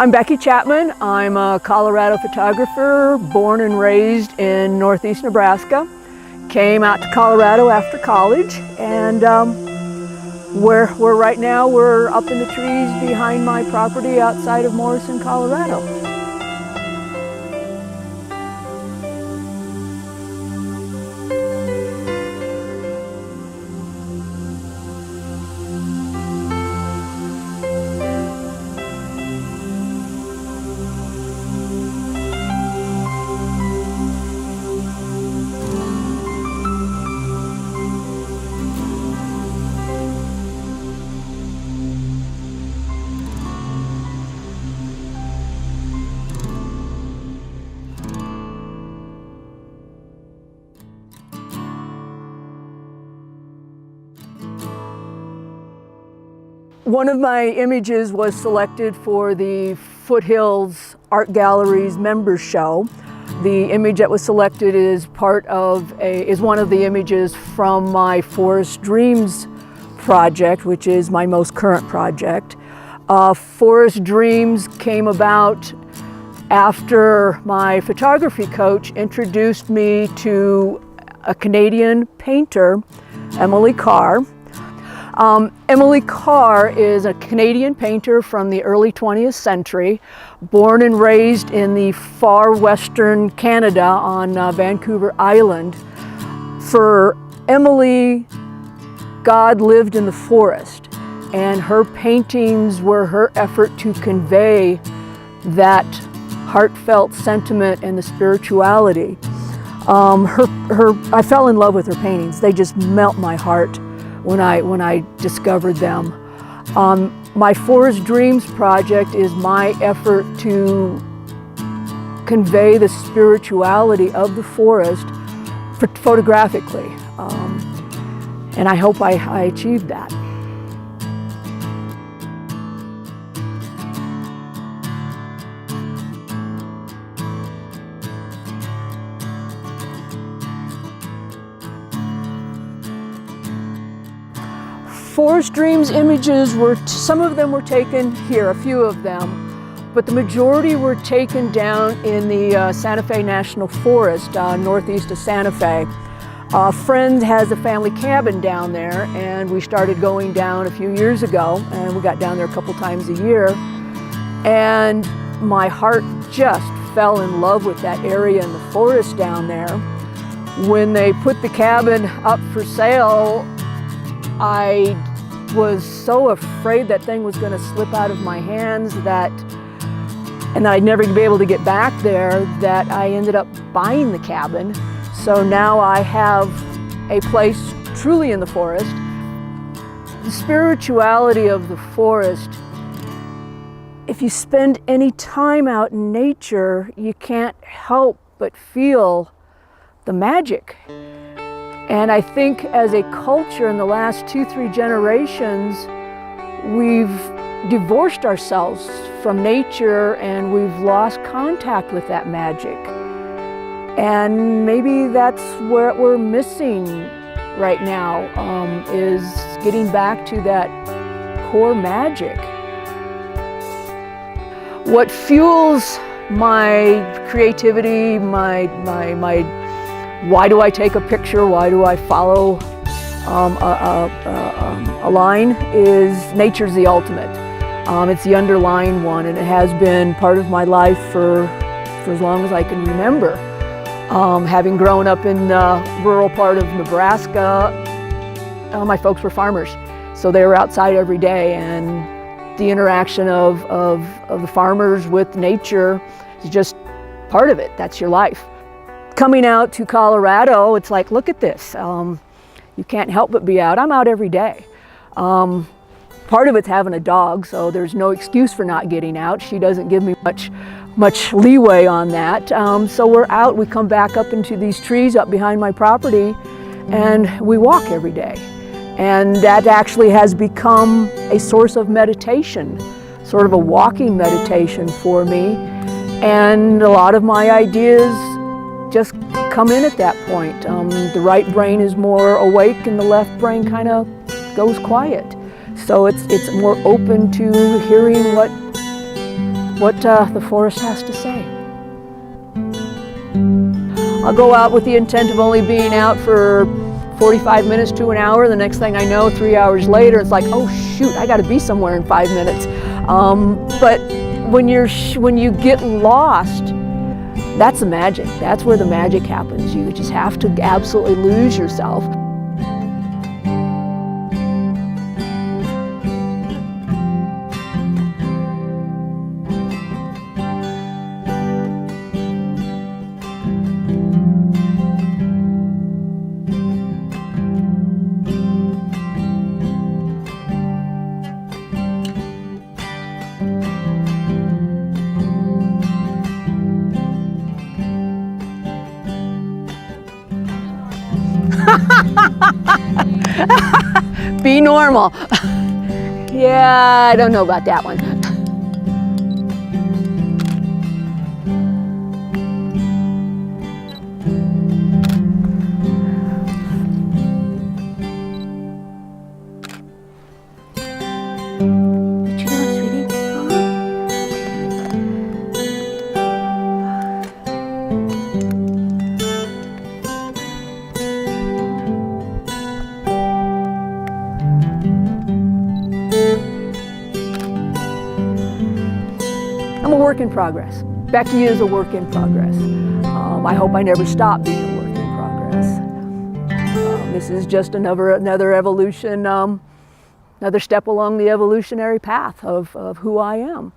I'm Becky Chapman. I'm a Colorado photographer, born and raised in northeast Nebraska. Came out to Colorado after college, and we're right now, we're up in the trees behind my property outside of Morrison, Colorado. One of my images was selected for the Foothills Art Gallery's Members Show. The image that was selected is one of the images from my Forest Dreams project, which is my most current project. Forest Dreams came about after my photography coach introduced me to a Canadian painter, Emily Carr. Emily Carr is a Canadian painter from the early 20th century, born and raised in the far western Canada on Vancouver Island. For Emily, God lived in the forest, and her paintings were her effort to convey that heartfelt sentiment and the spirituality. I fell in love with her paintings. They just melt my heart when I discovered them. My Forest Dreams project is my effort to convey the spirituality of the forest photographically, and I hope I achieved that. Forest Dreams images some of them were taken here, a few of them, but the majority were taken down in the Santa Fe National Forest, northeast of Santa Fe. A friend has a family cabin down there, and we started going down a few years ago, and we got down there a couple times a year, and my heart just fell in love with that area in the forest down there. When they put the cabin up for sale, I was so afraid that thing was going to slip out of my hands and that I'd never be able to get back there, that I ended up buying the cabin. So now I have a place truly in the forest. The spirituality of the forest, if you spend any time out in nature, you can't help but feel the magic. And I think as a culture in the last 2-3 generations, we've divorced ourselves from nature and we've lost contact with that magic. And maybe that's what we're missing right now, is getting back to that core magic. What fuels my creativity, my why do I take a picture? Why do I follow a line? Is nature's the ultimate. It's the underlying one, and it has been part of my life for as long as I can remember. Having grown up in the rural part of Nebraska, my folks were farmers, so they were outside every day, and the interaction of the farmers with nature is just part of it. That's your life. Coming out to Colorado, it's like, look at this. You can't help but be out. I'm out every day. Part of it's having a dog, so there's no excuse for not getting out. She doesn't give me much leeway on that. So we're out, we come back up into these trees up behind my property, and we walk every day. And that actually has become a source of meditation, sort of a walking meditation for me. And a lot of my ideas just come in at that point. The right brain is more awake and the left brain kind of goes quiet. So it's more open to hearing what the forest has to say. I'll go out with the intent of only being out for 45 minutes to an hour. The next thing I know, 3 hours later, it's like, oh shoot, I got to be somewhere in 5 minutes. But when you get lost, that's the magic. That's where the magic happens. You just have to absolutely lose yourself. Be normal. Yeah, I don't know about that one. What you doing, sweetie? I'm a work in progress. Becky is a work in progress. I hope I never stop being a work in progress. This is just another evolution, another step along the evolutionary path of who I am.